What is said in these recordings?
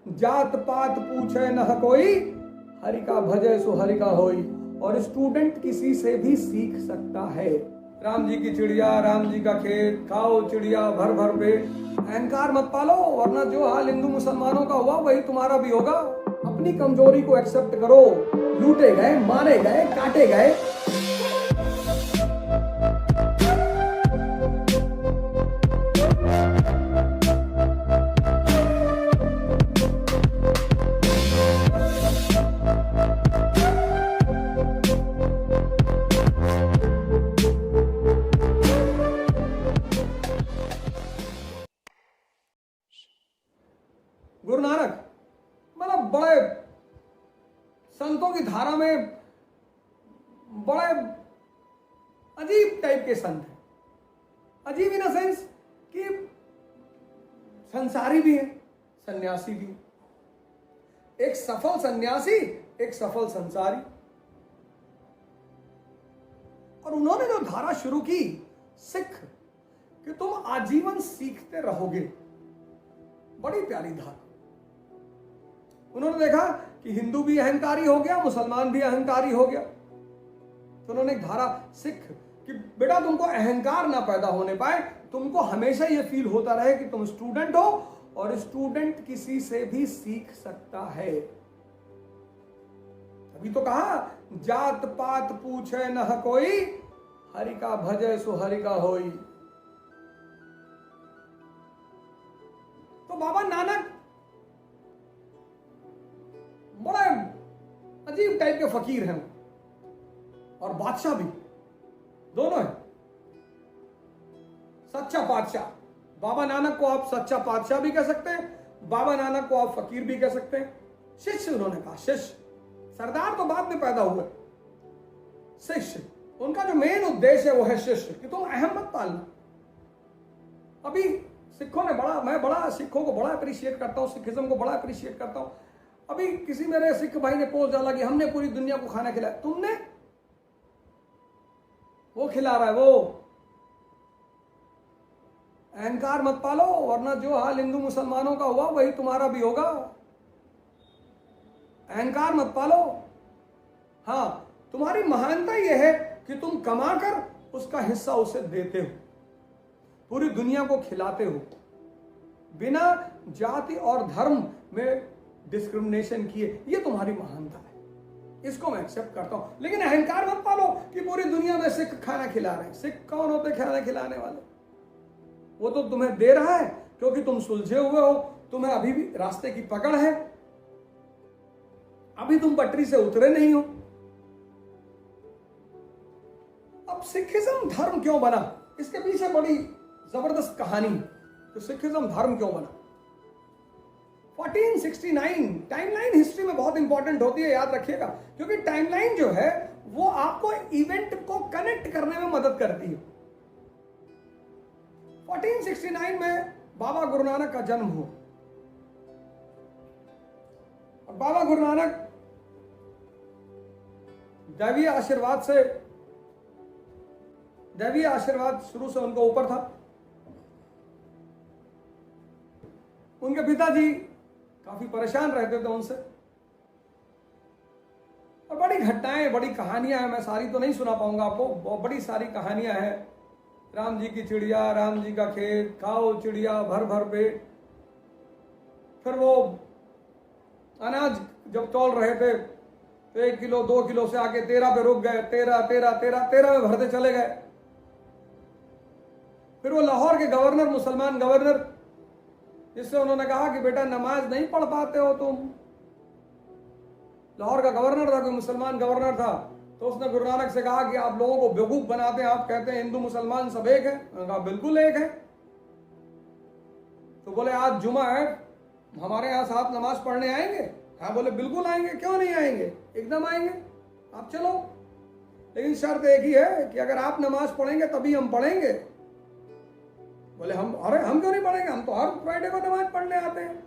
जात पात पूछे न कोई, हरि का भजे सो हरि का होई। और स्टूडेंट किसी से भी सीख सकता है। राम जी की चिड़िया, राम जी का खेत, खाओ चिड़िया भर भर पेट। अहंकार मत पालो, वरना जो हाल हिंदू मुसलमानों का हुआ वही तुम्हारा भी होगा। अपनी कमजोरी को एक्सेप्ट करो। लूटे गए, मारे गए, काटे गए, गुरु नानक मतलब बड़े संतों की धारा में बड़े अजीब टाइप के संत हैं। अजीब इन सेंस कि संसारी भी है, सन्यासी भी है। एक सफल सन्यासी, एक सफल संसारी। और उन्होंने जो धारा शुरू की, सिख कि तुम आजीवन सीखते रहोगे, बड़ी प्यारी धारा। उन्होंने देखा कि हिंदू भी अहंकारी हो गया, मुसलमान भी अहंकारी हो गया, तो उन्होंने एक धारा सिख कि बेटा तुमको अहंकार ना पैदा होने पाए, तुमको हमेशा यह फील होता रहे कि तुम स्टूडेंट हो और स्टूडेंट किसी से भी सीख सकता है। अभी तो कहा जात पात पूछे न कोई, हरि का भजे सो हरि का होई। तो बाबा नानक बड़े अजीब टाइप के फकीर हैं और बादशाह भी, दोनों है। सच्चा बादशाह। बाबा नानक को आप सच्चा बादशाह भी कह सकते हैं, बाबा नानक को आप फकीर भी कह सकते हैं। शिष्य उन्होंने कहा, शिष्य। सरदार तो बाद में पैदा हुए, शिष्य उनका जो मेन उद्देश्य है वो है शिष्य, कि तुम अहम मत पालना। अभी सिखों ने मैं सिखों को बड़ा अप्रिशिएट करता हूं, सिखिज्म को बड़ा अप्रिशिएट करता हूं। अभी किसी मेरे सिख भाई ने पोस्ट डाला कि हमने पूरी दुनिया को खाना खिलाया। तुमने? वो खिला रहा है वो। अहंकार मत पालो, वरना जो हाल हिंदू मुसलमानों का हुआ वही तुम्हारा भी होगा। अहंकार मत पालो। हां, तुम्हारी महानता यह है कि तुम कमाकर उसका हिस्सा उसे देते हो, पूरी दुनिया को खिलाते हो, बिना जाति और धर्म में डिस्क्रिमिनेशन किए। ये तुम्हारी महानता है, इसको मैं एक्सेप्ट करता हूं। लेकिन अहंकार मत पालो कि पूरी दुनिया में सिख खाना खिला रहे हैं। सिख कौन होते खाना खिलाने वाले? वो तो तुम्हें दे रहा है क्योंकि तुम सुलझे हुए हो, तुम्हें अभी भी रास्ते की पकड़ है, अभी तुम पटरी से उतरे नहीं हो। अब सिखिज्म धर्म क्यों बना, इसके पीछे बड़ी जबरदस्त कहानी। तो सिखिज्म धर्म क्यों बना? 1469 टाइमलाइन हिस्ट्री में बहुत इंपॉर्टेंट होती है, याद रखिएगा, क्योंकि टाइमलाइन जो है वो आपको इवेंट को कनेक्ट करने में मदद करती है। 1469 में बाबा गुरु नानक का जन्म हुआ और बाबा गुरु नानक दैवीय आशीर्वाद शुरू से उनको ऊपर था। उनके पिताजी काफी परेशान रहते थे उनसे, और बड़ी घटनाएं, बड़ी कहानियां हैं। मैं सारी तो नहीं सुना पाऊंगा आपको, बड़ी सारी कहानियां हैं। राम जी की चिड़िया, राम जी का खेत, खाओ चिड़िया भर भर पेट। फिर वो अनाज जब तौल रहे थे तो 1 किलो 2 किलो से आके 13 पे रुक गए, 13 में भरते चले गए। फिर वो लाहौर के गवर्नर, मुसलमान गवर्नर, जिससे उन्होंने कहा कि बेटा नमाज नहीं पढ़ पाते हो तुम। लाहौर का गवर्नर था, कोई मुसलमान गवर्नर था, तो उसने गुरु नानक से कहा कि आप लोगों को बेवकूफ बनाते हैं, आप कहते हैं हिंदू मुसलमान सब एक है। उन्होंने कहा बिल्कुल एक है। तो बोले आज जुमा है, हमारे यहाँ साथ नमाज पढ़ने आएंगे? हाँ, बोले बिल्कुल आएंगे, क्यों नहीं आएंगे, एकदम आएंगे, आप चलो, लेकिन शर्त एक ही है कि अगर आप नमाज पढ़ेंगे तभी हम पढ़ेंगे। बोले हम क्यों नहीं पढ़ेंगे, हम तो हर फ्राइडे को नमाज पढ़ने आते हैं।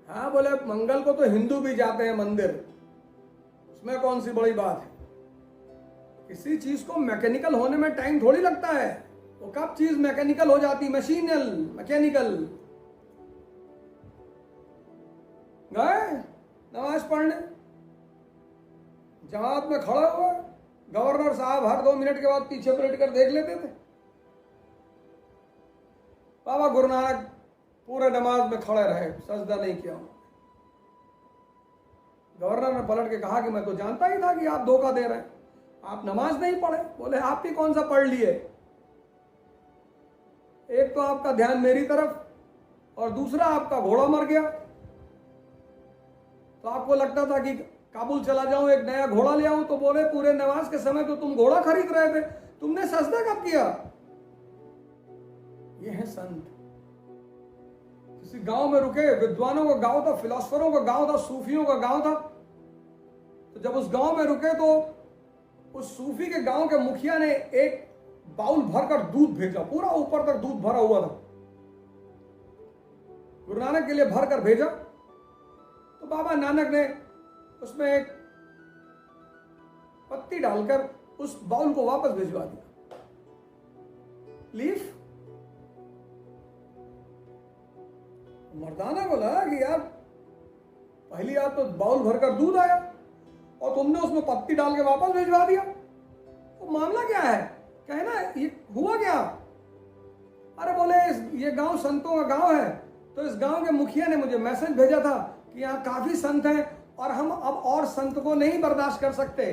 हाँ, बोले मंगल को तो हिंदू भी जाते हैं मंदिर, उसमें कौन सी बड़ी बात है। किसी चीज को मैकेनिकल होने में टाइम थोड़ी लगता है, वो कब चीज मैकेनिकल हो जाती, मैकेनिकल। गए नमाज पढ़ने, जमात में खड़ा हुआ, गवर्नर साहब हर 2 मिनट के बाद पीछे पलट कर देख लेते थे। बाबा गुरु नानक पूरे नमाज में खड़े रहे, सजदा नहीं किया। गवर्नर ने पलट के कहा कि मैं तो जानता ही था कि आप धोखा दे रहे हैं, आप नमाज नहीं पढ़े। बोले आप ही कौन सा पढ़ लिए, एक तो आपका ध्यान मेरी तरफ और दूसरा आपका घोड़ा मर गया। तो आपको लगता था कि काबुल चला जाऊं, एक नया घोड़ा ले आऊं। तो बोले पूरे नमाज के समय तो तुम घोड़ा खरीद रहे थे, तुमने सजदा कब किया। ये है संत। किसी गांव में रुके, विद्वानों का गांव था, फिलोसफरों का गांव था, सूफियों का गांव था। तो जब उस गांव में रुके तो उस सूफी के गांव के मुखिया ने एक बाउल भरकर दूध भेजा, पूरा ऊपर तक दूध भरा हुआ था, गुरु नानक के लिए भरकर भेजा। तो बाबा नानक ने उसमें एक पत्ती डालकर उस बाउल को वापस भिजवा दिया। लीफ। मर्दाना को लगा कि यार पहली बात तो बाउल भरकर दूध आया और तुमने उसमें पत्ती डाल के वापस भिजवा दिया, तो मामला क्या है, कहना ये हुआ क्या। अरे बोले ये गांव संतों का गांव है, तो इस गांव के मुखिया ने मुझे मैसेज भेजा था कि यहाँ काफी संत हैं और हम अब और संत को नहीं बर्दाश्त कर सकते।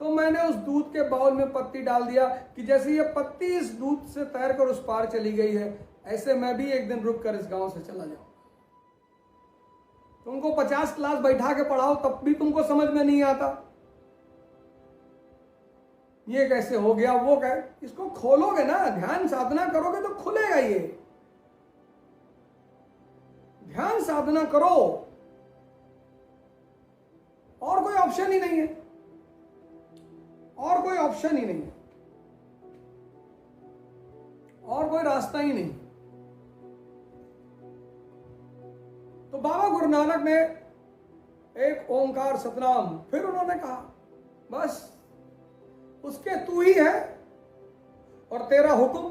तो मैंने उस दूध के बाउल में पत्ती डाल दिया कि जैसे ये पत्ती इस दूध से तैरकर उस पार चली गई है, ऐसे मैं भी एक दिन रुक कर इस गांव से चला जाऊं। तुमको 50 क्लास बैठा के पढ़ाओ तब भी तुमको समझ में नहीं आता, ये कैसे हो गया, वो क्या। इसको खोलोगे ना, ध्यान साधना करोगे तो खुलेगा ये। ध्यान साधना करो, और कोई ऑप्शन ही नहीं है, और कोई ऑप्शन ही नहीं है, और कोई रास्ता ही नहीं। तो बाबा गुरु नानक ने एक ओंकार सतनाम, फिर उन्होंने कहा बस उसके तू ही है और तेरा हुक्म,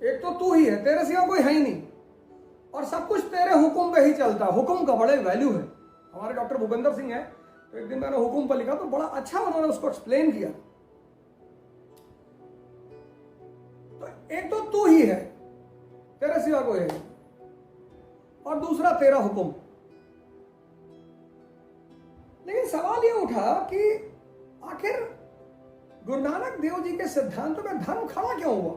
एक तो तू ही है, तेरे सिवा कोई है ही नहीं, और सब कुछ तेरे हुक्म पे ही चलता। हुक्म का बड़े वैल्यू है। हमारे डॉक्टर भूपेंद्र सिंह है, तो एक दिन मैंने हुक्म पर लिखा तो बड़ा अच्छा उन्होंने उसको एक्सप्लेन किया। तो एक तो तू ही है, तेरे सिवा कोई है, और दूसरा तेरा हुक्म। लेकिन सवाल यह उठा कि आखिर गुरु नानक देव जी के सिद्धांतों में धर्म खड़ा क्यों हुआ,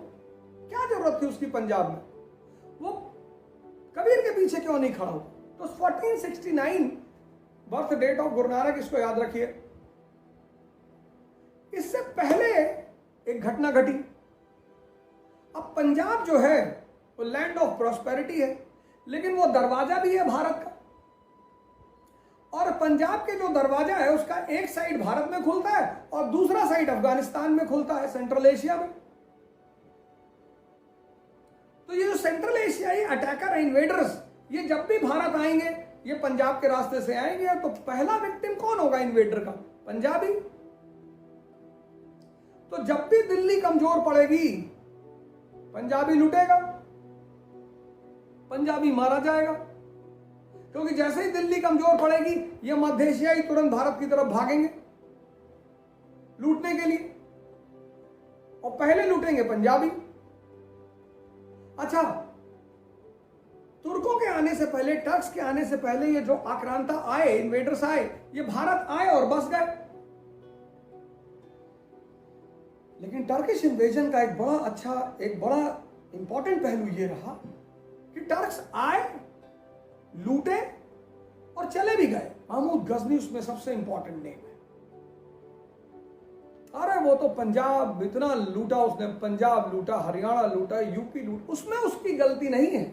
क्या जरूरत थी उसकी पंजाब में, वो कबीर के पीछे क्यों नहीं खड़ा हुआ। तो 1469 birth date of Guru Nanak, इसको याद रखिए। इससे पहले एक घटना घटी। अब पंजाब जो है वो लैंड ऑफ प्रॉस्पेरिटी है, लेकिन वो दरवाजा भी है भारत का। और पंजाब के जो दरवाजा है उसका एक साइड भारत में खुलता है और दूसरा साइड अफगानिस्तान में खुलता है, सेंट्रल एशिया में। तो ये जो सेंट्रल एशियाई अटैकर इन्वेडर्स, ये जब भी भारत आएंगे ये पंजाब के रास्ते से आएंगे, तो पहला विक्टिम कौन होगा इन्वेडर का, पंजाबी। तो जब भी दिल्ली कमजोर पड़ेगी पंजाबी लूटेगा, पंजाबी मारा जाएगा, क्योंकि जैसे ही दिल्ली कमजोर पड़ेगी ये मध्य एशियाई तुरंत भारत की तरफ भागेंगे लूटने के लिए, और पहले लूटेंगे पंजाबी। अच्छा, तुर्कों के आने से पहले, टर्क्स के आने से पहले ये जो आक्रांता आए, इन्वेडर्स आए, ये भारत आए और बस गए। लेकिन टर्किश इन्वेजन का एक बड़ा इंपॉर्टेंट पहलू ये रहा कि टर्क्स आए, लूटे और चले भी गए। महमूद गजनी उसमें सबसे इंपॉर्टेंट नेम है। अरे वो तो पंजाब इतना लूटा उसने, पंजाब लूटा, हरियाणा लूटा, यूपी लूटा, उसमें उसकी गलती नहीं है।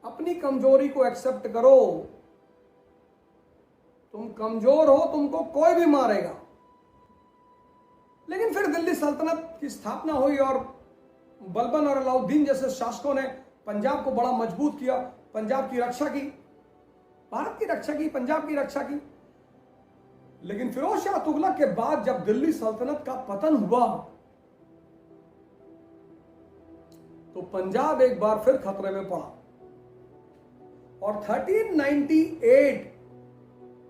अपनी कमजोरी को एक्सेप्ट करो। तुम कमजोर हो, तुमको कोई भी मारेगा। लेकिन फिर दिल्ली सल्तनत की स्थापना हुई और बलबन और अलाउद्दीन जैसे शासकों ने पंजाब को बड़ा मजबूत किया, पंजाब की रक्षा की, भारत की रक्षा की, पंजाब की रक्षा की। लेकिन फिरोज शाह तुगलक के बाद जब दिल्ली सल्तनत का पतन हुआ तो पंजाब एक बार फिर खतरे में पड़ा और 1398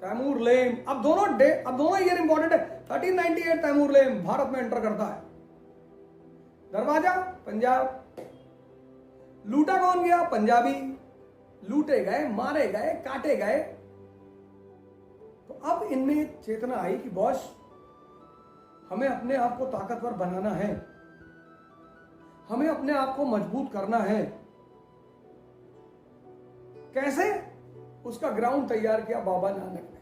तैमूर लेम, अब दोनों ईयर इंपॉर्टेंट है। 1398 तैमूर लेम भारत में एंटर करता है। दरवाजा पंजाब। लूटा कौन गया? पंजाबी। लूटे गए, मारे गए, काटे गए। तो अब इनमें चेतना आई कि बॉस, हमें अपने आप को ताकतवर बनाना है, हमें अपने आप को मजबूत करना है। कैसे? उसका ग्राउंड तैयार किया बाबा नानक ने।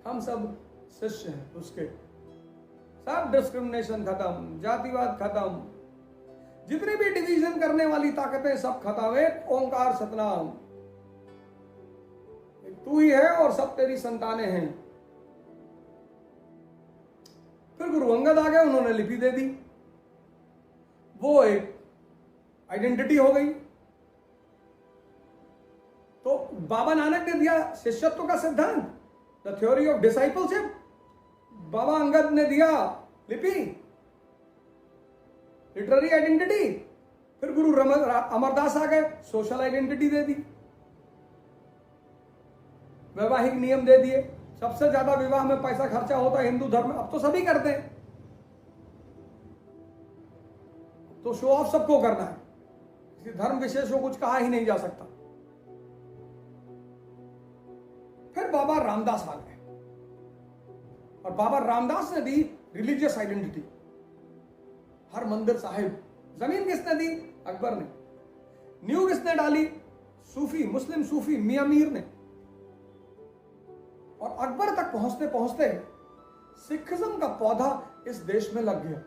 हम सब शिष्य हैं उसके। सब डिस्क्रिमिनेशन खत्म, जातिवाद खत्म, जितनी भी डिवीजन करने वाली ताकतें सब खत्म है। ओंकार सतनाम, तू ही है और सब तेरी संतानें हैं। फिर गुरु अंगद आ गए, उन्होंने लिपि दे दी, वो एक आइडेंटिटी हो गई। तो बाबा नानक ने दिया शिष्यत्व का सिद्धांत, द थ्योरी ऑफ डिसाइपलशिप। बाबा अंगद ने दिया लिपि, लिटरेरी आइडेंटिटी। फिर गुरु अमरदास आ गए, सोशल आइडेंटिटी दे दी, वैवाहिक नियम दे दिए। सबसे ज्यादा विवाह में पैसा खर्चा होता है हिंदू धर्म में, अब तो सभी करते हैं, तो शो ऑफ सबको करना है, किसी धर्म विशेष को कुछ कहा ही नहीं जा सकता। फिर बाबा रामदास आ गए और बाबा रामदास ने दी रिलीजियस आइडेंटिटी। हर मंदिर साहिब। जमीन किसने दी? अकबर ने। न्यू किसने डाली? सूफी, मुस्लिम सूफी मियां मीर ने। और अकबर तक पहुंचते पहुंचते सिखिज्म का पौधा इस देश में लग गया।